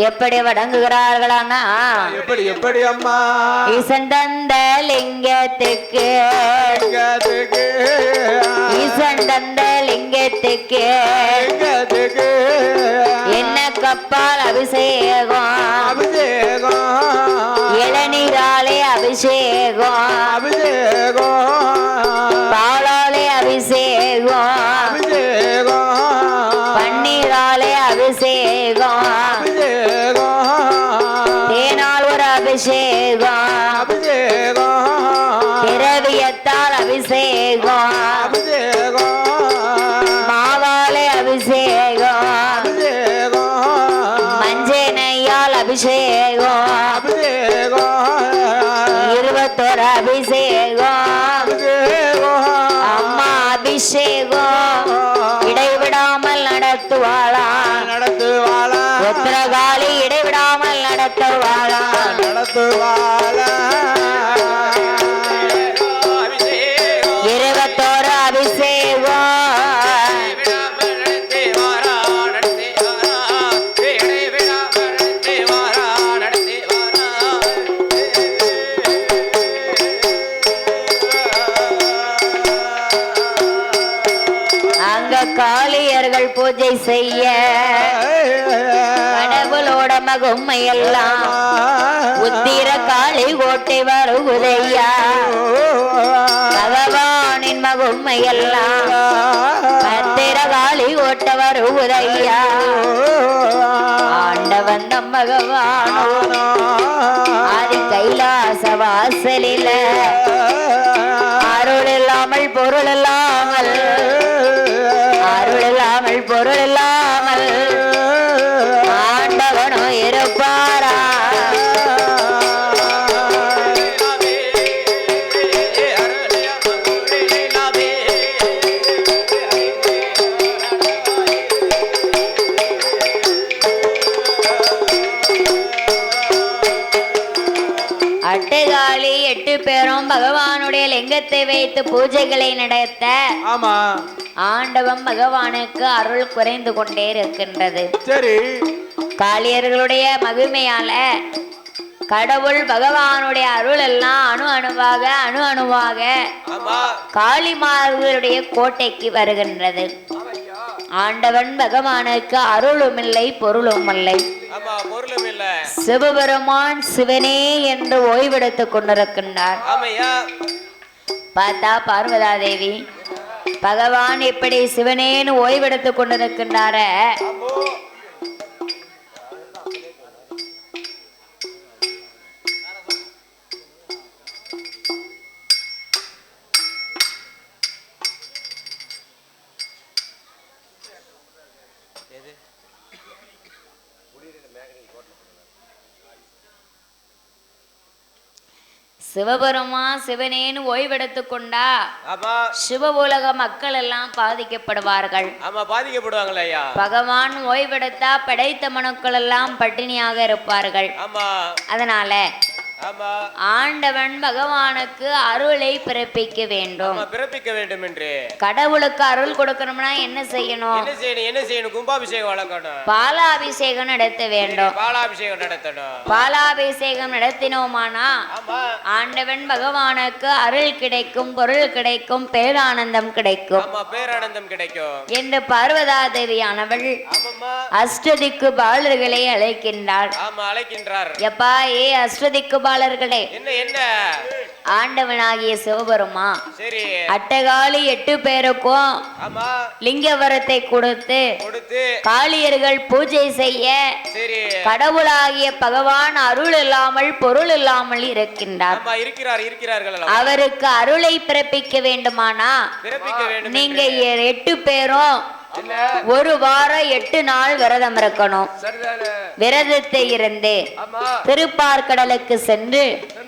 எப்படி வணங்குகிறார்களானா எப்படி எப்படி அம்மா ஈசன் தந்த லிங்கத்துக்கு ஈசன் தந்த லிங்கத்துக்கு என்ன கப்பால் அபிஷேகம் அபிஷேகம் இளநீராலே அபிஷேகம் அபிஷேகம் பாலாலே அபிஷேகம் அபிஷேகம் பன்னீராலே அபிஷேகம் தேனால் ஒரு அபிஷேகம் அபிஷேகம் திரவியத்தால் அபிஷேகம் அபிஷேகம் மாவாலே அபிஷேகம் அபிஷேகம் மஞ்சனையால் அபிஷேகம் அபிஷேகம் 21 அபிஷேகம் அம்மா அபிஷேகம் இடைவிடாமல் நடத்துவாளா நடத்துவாளா உத்திரகாளி இடைவிடாமல் நடத்துவாளா நடத்துவாளா 21 அபிஷேகம் அங்க காளியர்கள் பூஜை செய்ய கடவுளோட மகுமை எல்லாம் உத்திர காளி கோட்டை வருகுதையா பகவானின் மகுமை எல்லாம் பத்திர காளி கோட்டை வருகுதையா ஆண்டவன் நம் பகவானோ ஆதி கைலாச வாசலில அருள் இல்லாமல் பொருள் இல்லாமல் அருள் இல்லாமல் பொருள் இல்லாமல் ஆண்டவனோ இருப்பாரா அட்டுகாலி 8 பேரும் பகவானுடைய லிங்கத்தை வைத்து பூஜைகளை நடத்த ஆமா ஆண்டவன் பகவானுக்கு அருள் குறைந்து கொண்டே இருக்கின்றது. சரி காளியர்களுடைய மகிமையால கடவுள் பகவானுடைய அருள் எல்லாம் அணு அணுவாக காளிமார்களுடைய கோட்டைக்கு வருகின்றது. ஆண்டவன் பகவானுக்கு அருளும் இல்லை பொருளும் இல்லை. சிவபெருமான் சிவனே என்று ஓய்வெடுத்துக் கொண்டிருக்கின்றார். பார்த்தா பார்வதா தேவி பகவான் எப்படி சிவனேன்னு ஓய்வெடுத்துக் கொண்டிருக்கின்றார சிவபெருமா சிவனேன்னு ஓய்வெடுத்துக் கொண்டா சிவ உலக மக்கள் எல்லாம் பாதிக்கப்படுவார்கள். பகவான் ஓய்வெடுத்தா படைத்த மனுக்கள் எல்லாம் பட்டினியாக இருப்பார்கள். அதனால ஆண்டவன் பகவானுக்கு அருளை பிறப்பிக்க வேண்டும் என்று கடவுளுக்கு அருள் கொடுக்கணும்னா என்ன செய்யணும்? கும்பாபிஷேகம் வளர்க்கணும், பாலாபிஷேகம் நடத்த வேண்டும். பாலாபிஷேகம் நடத்தினோமானா ஆண்டவன் பகவானுக்கு அருள் கிடைக்கும், பொருள் கிடைக்கும், பேரானந்தம் கிடைக்கும் என்று பார்வதா தேவியானவள் அஷ்டதிக்கு பாலர்களை அழைக்கின்றார். எப்பா ஏ அஷ்டதிக்கு பாலர்களே, ஆண்டவனாகிய சிவபெருமா அட்டகாலி 8 பேருக்கும் லிங்கவரத்தை கொடுத்து காளியர்கள் பூஜை செய்ய கடவுளாகிய பகவான் அருள் இல்லாமல் பொருள் இல்லாமல் இருக்கின்றார். அவருக்கு அருளை பிறப்பிக்க வேண்டுமானா நீங்க 8 பேரும் 1 வாரம் 8 நாள் விரதம் இருக்கணும். விரதத்தை இருந்து திருப்பார்கடலுக்கு சென்று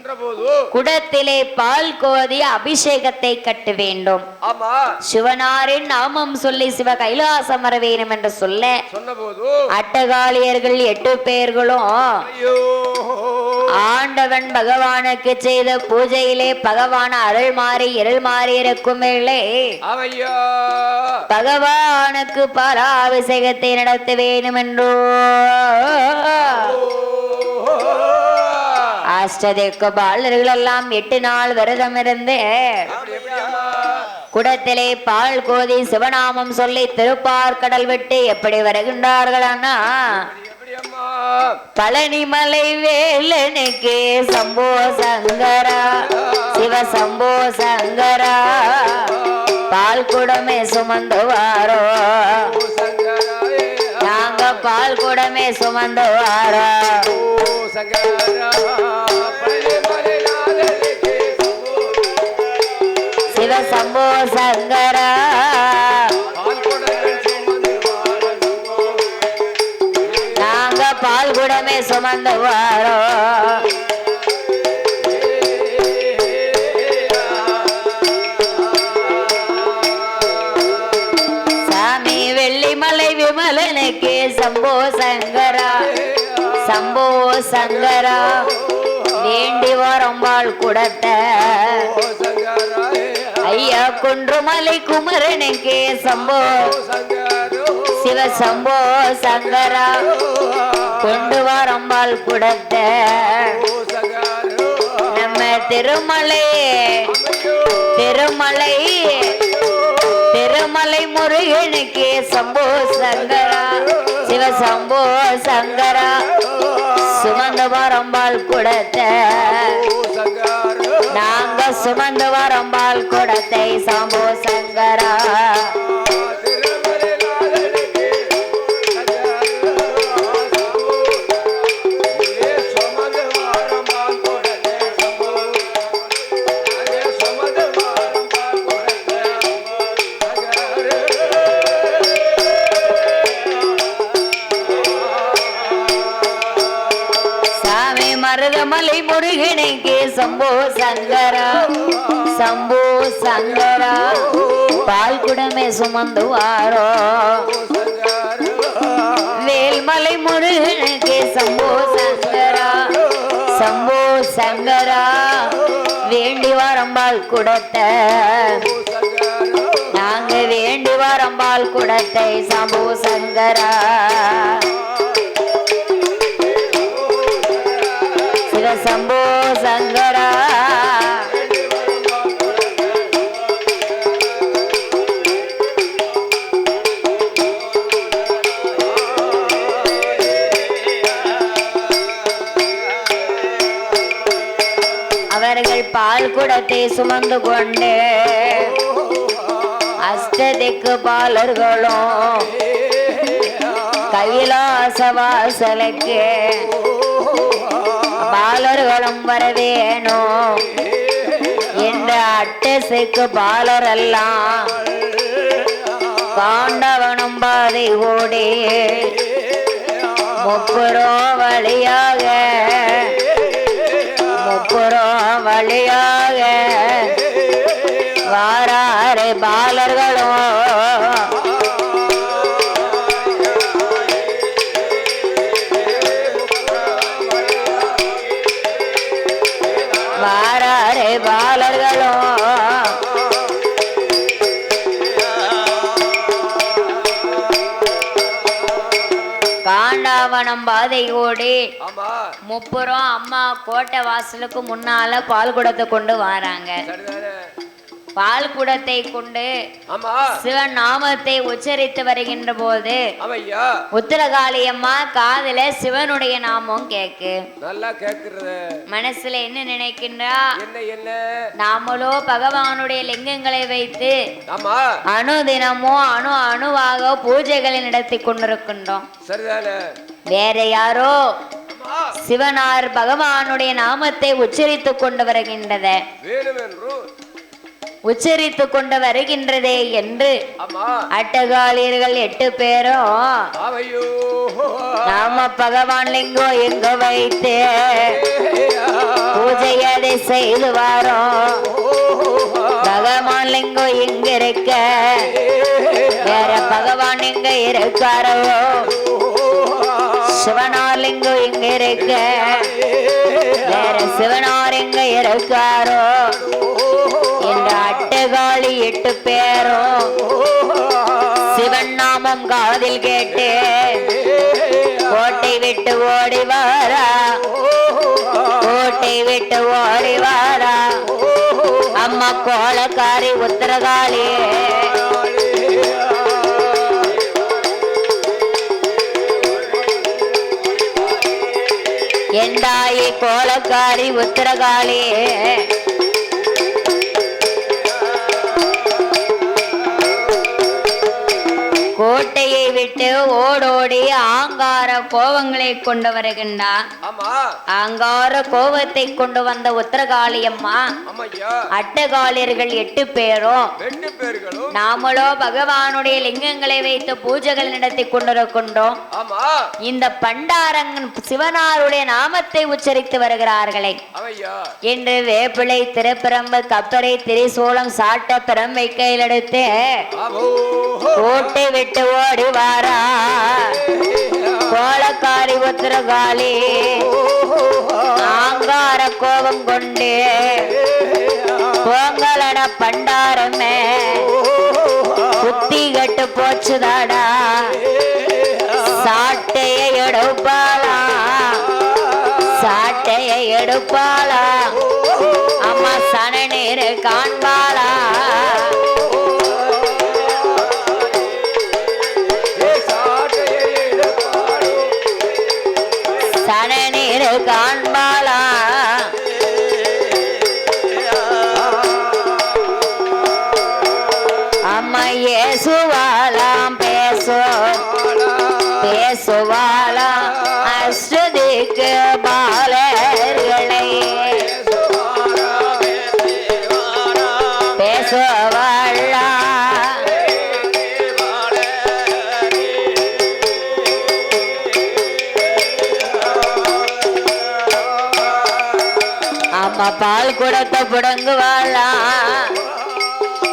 என்ற போது குடத்திலே பால் கோதி அபிஷேகத்தை கட்ட வேண்டும். ஆமா சிவனாரின் நாமம் சொல்லி சிவ கைலாசம் வர வேணும் என்று சொல்ல சொன்னபோது அட்டகாளியர்கள் 8 பேர்களும் ஐயோ ஆண்டவன் பகவானுக்கு செய்த பூஜையிலே பகவான் அருள் மாறி இருள் மாறி இருக்கும் வேளை அவையா பகவானுக்கு பாலாபிஷேகத்தை நடத்த வேண்டும் என்றோ அஷ்டதிக்கு பாலர்கள் எல்லாம் 8 நாள் விரதம் இருந்து குடத்திலே பால் கோதி சிவநாமம் சொல்லி திருப்பார்கடல் விட்டு எப்படி வருகின்றார்களானா பழனிமலை வேலனுக்கே சம்போ சங்கரா சிவ சம்போ சங்கரா பால் குடமே சுமந்து வாரோ நாங்க பால் குடமே சுமந்து வாரோ சிவ சம்போ சங்கரா நாங்க பால் குடமே சுமந்து வாரோ சாமி வெள்ளிமலை விமலனுக்கு சம்போ சங்கரா சம்போ சங்கரா வேண்டி வரம்பாள் குடத்த ஐயா குன்றுமலை குமரனுக்கு சம்போ சிவ சம்போ சங்கரா கொண்டு வரம்பாள் குடத்த நம்ம திருமலை திருமலை திருமலை முருகனுக்கு சம்போ சங்கரா சிவ சம்போ சங்கரா சுமந்து வரம்பாள் குடத்த நாங்க சுமந்து வரம்பாள் குடத்தை சம்போ சங்கரா மருதமலை முருகனுக்கு சம்போ சங்கரா சம்போ சங்கரா பால் குடமே சுமந்து வாரோ வேல்மலை முருகனுக்கு சம்போ சங்கரா சம்போ சங்கரா வேண்டி வரம்பாள் குடத்த நாங்க வேண்டி வரம்பாள் குடத்தை சம்போ சங்கரா சம்போ சங்கரா அவர்கள் பால் குடத்தை சுமந்து கொண்டு அஷ்டதிக்கு பாலர்களும் கைலாச வாசலுக்கு பாலர்களும் வரவேணும் என்ற அட்டசைக்கு பாலர் எல்லாம் பாண்டவனும் பாதை ஓடி முப்புரோ வழியாக வாராறு பாலர்களும் வாராறு பாலர்களும் காண்டாவனம் பாதை ஓடி முப்புறம் அம்மா கோட்டை வாசலுக்கு முன்னால பால் குடத்தை கொண்டு வராங்க. பால் குடத்தை கொண்டு சிவன் நாமத்தை உச்சரித்து வருகின்ற போது உத்தரகாளி அம்மா காதுல சிவனுடைய நாமம் கேக்கு. நல்லா கேக்குறது. மனசுல என்ன நினைக்கின்றா? நாமளோ பகவானுடைய லிங்கங்களை வைத்து அணுதினமும் அணுவாக பூஜைகளை நடத்தி கொண்டிருக்கின்றோம். வேற யாரோ சிவனார் பகவானுடைய நாமத்தை உச்சரித்து கொண்டு வருகின்றத உச்சரித்து கொண்டு வருகின்றதே என்று அட்டகாலியர்கள் 8 பேரும் நாம பகவான் லிங்கோ எங்க வைத்து பூஜையதை செய்து வாரோம். பகவான் லிங்கோ எங்க இருக்க வேற பகவான் எங்க இருக்காரோ, சிவனார் லிங்கம் எங்க இருக்க வேற சிவனார் எங்க இருக்காரோ என்ற அட்டகாளி 8 பேரும் சிவன் நாமம் காதில் கேட்டு கோட்டை விட்டு ஓடி வாரா, கோட்டை விட்டு ஓடி வாரா அம்மா கோலக்காரி உத்தரகாளி. எந்தாயி கோலக்காரி உத்தரகாளி கோட்டையை விட்டு ஓடோடி ஆங்கார கோபங்களை கொண்டு வருகின்றார். ஆங்கார கோபத்தை கொண்டு வந்த உத்தரகாளி அம்மா அட்டகாலியர்கள் 8 பேரும் நாமளோ பகவானுடைய லிங்கங்களை வைத்து பூஜைகள் நடத்தி கொண்டிருக்கின்றோம். இந்த பண்டாரங்கன் சிவனாருடைய நாமத்தை உச்சரித்து வருகிறார்களே என்று வேப்பிலை திருப்பிரம்பு கப்பரை திரிசூலம் சாட்ட பிரம்பை கையில் எடுத்து கோட்டை விட்டு ஓடி வாரா கோலக்காரி உத்தரகாளி ஆங்கார கோபம் கொண்டு பொங்கலட பண்டாரமே புத்தி கட்டு போச்சுதாடா சாட்டையை எடுப்பாளா, சாட்டையை எடுப்பாளா அம்மா சனநீர் காண்பாளா. சனநீர் காண்பாளா அம்மா ஏசுவாளாம் பேசுவாளாம் அஸ்வதிக்கு பாலர்களை பேசுவாளா அம்மா பால் குடத்தை புடங்குவாளா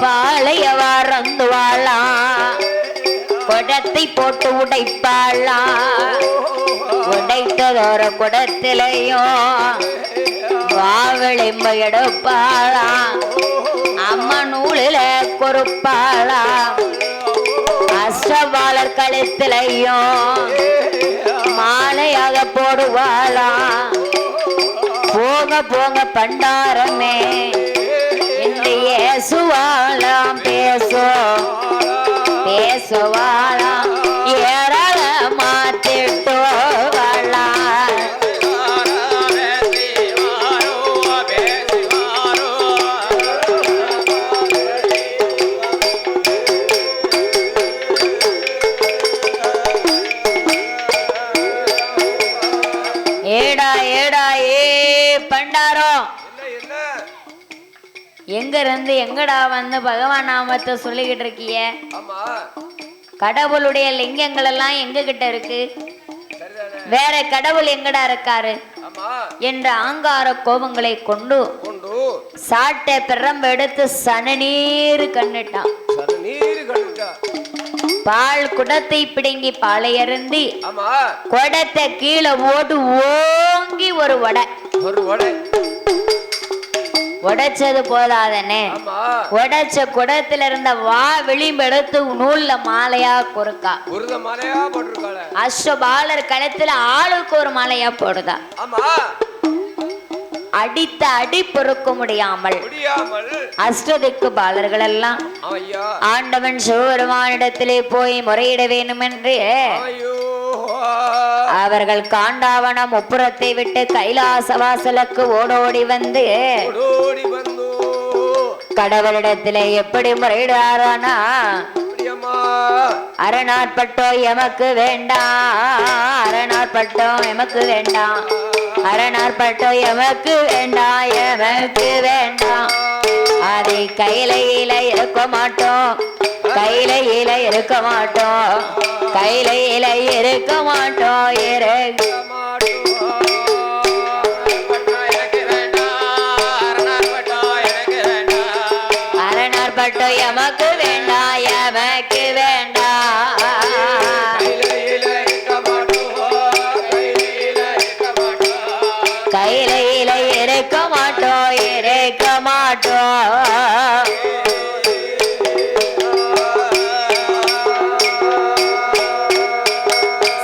பாளைய வாரந்துவாளா குடத்தை போட்டு உடைப்பாளா உடைத்ததோர குடத்திலையும் வாவெளிம்ப எடுப்பாளா அம்மா நூலில கொறுப்பாளா அஷ்டபாலர் கழுத்திலையும் மாலையாக போடுவாளா. போங்க போங்க பண்டாரமே என்று ஏசுவாளாம் பேசுவாளாம் ஏறாள மாத்திட்டு வாழா. ஏடா ஏடா ஏ பண்டாரம் எங்க இருந்து எங்கடா வந்து பகவான் நாமத்தை சொல்லிக்கிட்டு இருக்கிய? கடவுளுடைய லிங்கங்கள் எல்லாம் எங்க கிட்ட இருக்கு, வேற கடவுள் எங்கடா இருக்காரு என்ற ஆங்கார கோபங்களை கொண்டு சாட்டை பிரம்ப எடுத்து சனநீர் கண்ணிட்டான். பால் குடத்தை பிடுங்கி பாலை அருந்தி குடத்தை கீழே போட்டு ஓங்கி ஒரு வடை உடைச்சது போதாதனே உடைச்ச குடத்துல இருந்த வா விளிம்பு எடுத்து நூல்ல மாலையா கொறுக்கா அஸ்வபாலர் கழுத்துல ஆளுக்கு ஒரு மாலையா போடுதா. அடித்த அடி பொறுக்க முடியாமல் அஷ்டதிக்கு பாலர்கள் எல்லாம் ஆண்டவன் சிவபெருமானிடத்திலே போய் முறையிட வேண்டும் என்று அவர்கள் காண்டாவனம் முப்புறத்தை விட்டு கைலாச வாசலுக்கு ஓடோடி வந்து கடவுளிடத்திலே எப்படி முறையிடாரானா அரணாற்பட்டோ எமக்கு வேண்டாம், அரணாற்பட்டோ எமக்கு வேண்டாம், அரணாற்பட்டோ எமக்கு வேண்டாம், எமக்கு வேண்டாம் அதை கையில இருக்க மாட்டோம், கையில இருக்க மாட்டோம், கையில இருக்க மாட்டோம், இருக்க அரணார் பட்டம் எமக்கு வேண்டாம், எமக்கு வேண்டாம். கையில இருக்க மாட்டோம், இருக்க மாட்டோம்.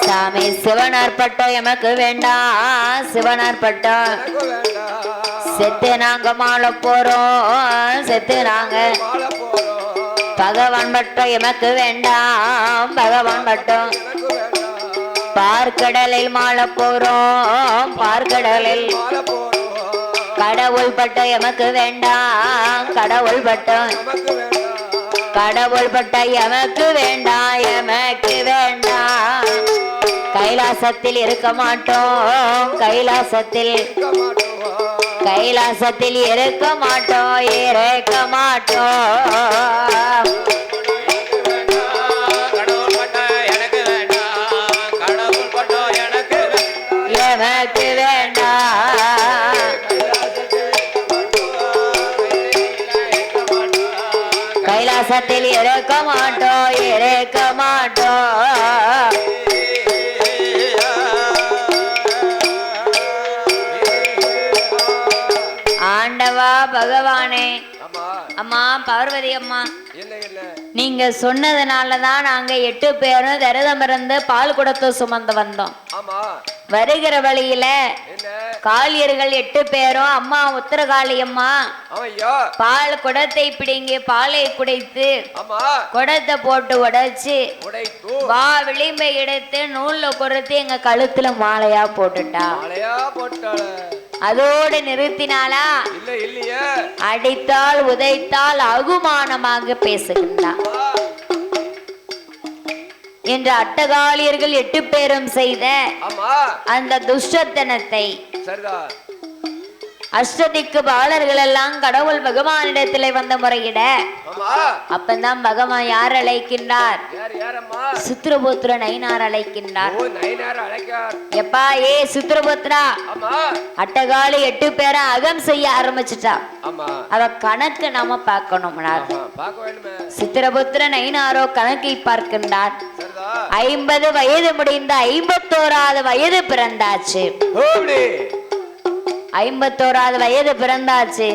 சாமி சிவனார் பட்டம் எமக்கு வேண்டாம், சிவனார் பட்டம். செத்து நாங்க மாலை போறோம், செத்து நாங்க பகவான் பட்டம் எமக்கு வேண்டாம், பகவான் பட்டம். பார்க்கடலில் மாலை போறோம், பார்க்கடலில். கடவுள் பட்டம் எமக்கு வேண்டாம், கடவுள் பட்டம். கடவுள் பட்டம் எமக்கு வேண்டாம், எமக்கு வேண்டாம். கைலாசத்தில் இருக்க மாட்டோம், கைலாசத்தில் கைலாசத்தில் இருக்க மாட்டோம், இருக்க மாட்டோம். எனக்கு வேண்டாம். கைலாசத்தில் இருக்க மாட்டோம், இருக்க மாட்டோம். ஆண்டவா பகவானே, அம்மா பார்வதி அம்மா, நீங்க சொன்னதுனாலதான் நாங்க 8 பேரும் விரதம் இருந்து பால் குடத்தை சுமந்து வந்தோம். வருகிற வழியில காளியர்கள் 8 பேரும் அம்மா உத்தரகாளி அம்மா பால் குடத்தை பிடிங்கி பாலை குடைத்து குடத்தை போட்டு உடைச்சு வா விளிம்பை எடுத்து நூல்ல கொடுத்து எங்க கழுத்துல மாலையா போட்டுட்டா. அதோடு நிறுத்தினாலா? அடித்தால் உதைத்தால் அகுமானமாக பேசுகின்றார் என்று அட்டகாளியர்கள் 8 பேரும் செய்த அந்த துஷ்டத்தனத்தை அஷ்டதிக்கு பாலர்கள் எல்லாம் கடவுள் பகவானிடத்திலே வந்த முறையிட அப்பந்தான் பகவான் யார் அழைக்கின்றார்? சித்திரபுத்திர நயினார் அழைக்கின்றார். எப்பா ஏ சித்திரபுத்திரா, அட்டகாளி 8 பேரை அகம் செய்ய ஆரம்பிச்சுட்டா. அவ கணக்கு நாம பார்க்கணும். சித்திரபுத்திர நயினாரோ கணக்கை பார்க்கின்றார். 50 வயது முடிந்த 51வது வயது பிறந்தாச்சு. 51வது வயது பிறந்தாச்சு.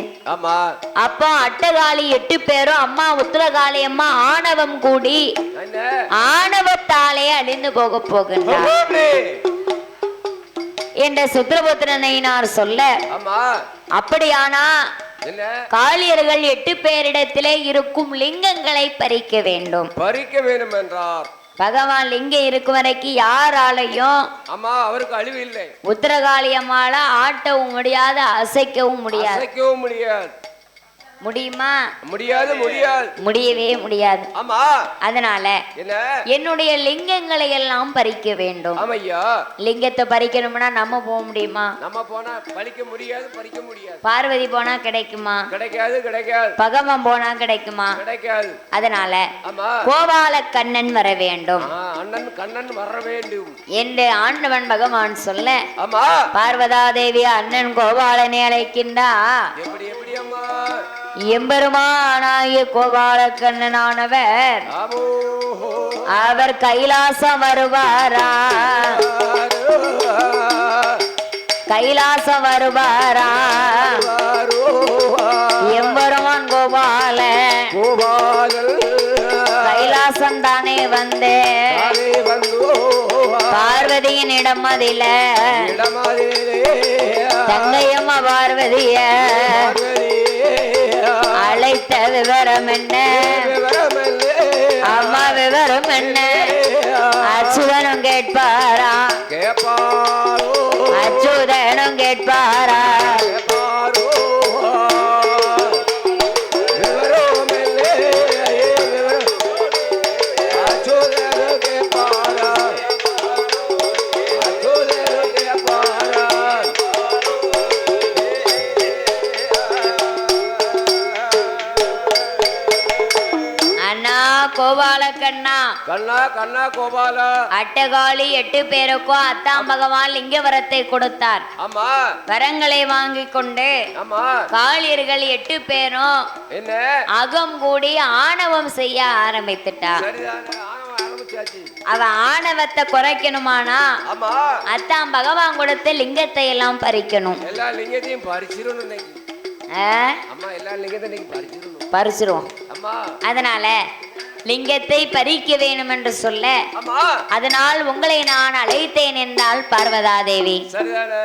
அப்போ அட்டகாளி 8 பேரும் அம்மா உத்தரகாளி அம்மா ஆணவம் கூடி ஆணவத்தாலே அழிந்து போக போகின்றார் என்ற சித்திரபுத்திரனார் சொல்ல, அப்படியானா காளியர்கள் 8 பேரிடத்திலே இருக்கும் லிங்கங்களை பறிக்க வேண்டும், பறிக்க வேண்டும் என்றார். பகவான் லிங்கம் இருக்கும் வரைக்கும் யாராலையும் அவருக்கு அழிவு இல்லை. உத்தரகாளி அம்மால ஆட்டவும் முடியாது, அசைக்கவும் முடியாது. முடியுமா? முடியாது, முடியாது, முடியவே முடியாது. அதனால என்னுடைய லிங்கங்களை எல்லாம் பறிக்க வேண்டும். லிங்கத்தை பறிக்கணும்னா நம்ம போக முடியுமா? நம்ம போனா பறிக்க முடியாது, பறிக்க முடியாது. பார்வதி போனா கிடைக்குமா? கிடைக்காது, கிடைக்காது. பகவான் போனா கிடைக்குமா? கிடைக்காது. அதனால கோபால கண்ணன் வர வேண்டும், அண்ணன் கண்ணன் வர வேண்டும் என்று ஆண்டவன் பகவான் சொல்ல, பார்வதா தேவி அண்ணன் கோபாலனை அழைக்கின்றா. எப்படி எப்படி அம்மா? எம்பெருமானாகிய கோபால கண்ணனானவர் அவர் கைலாசம் வருவாரா, கைலாசம் வருவாரா. எம்பெருமான் கோபால கைலாசம் தானே வந்து பார்வதியின் இடம் அதில தங்கையம்மா பார்வதிய அழைத்த விவரம் என்ன? அம்மா விவரம் என்ன? அச்சுதனும் கேட்பாரா, அச்சுதனும் கேட்பாரா. கோபால கண்ணா கண்ணா கண்ணா கோபாலா அட்டகாளி 8 பேருக்கும் அத்தாம் பகவான் லிங்க வரத்தை கொடுத்தார். ஆமா வரங்களை வாங்கி கொண்டு ஆமா காளியர்கள் 8 பேரும் என்ன அகம் கூடி ஆணவம் செய்ய ஆரம்பித்துட்டா. சரிதானே ஆரம்பிச்சாச்சு. அவ ஆணவத்தை குறைக்கணுமானா ஆமா அத்தாம் பகவான் கொடுத்த லிங்கத்தை எல்லாம் பறிக்கணும். எல்லா லிங்கத்தையும் பறிச்சிரணும் இன்னைக்கு. அம்மா எல்லா லிங்கத்தையும் பறிச்சிரணும். பறிச்சிருவோம். அம்மா அதனால லிங்கத்தை பறிக்க வேணும் என்று சொல்ல ஆமா அதனால் உங்களை நான் அழைத்தேன் என்றால் பார்வதா தேவி. சரிதானே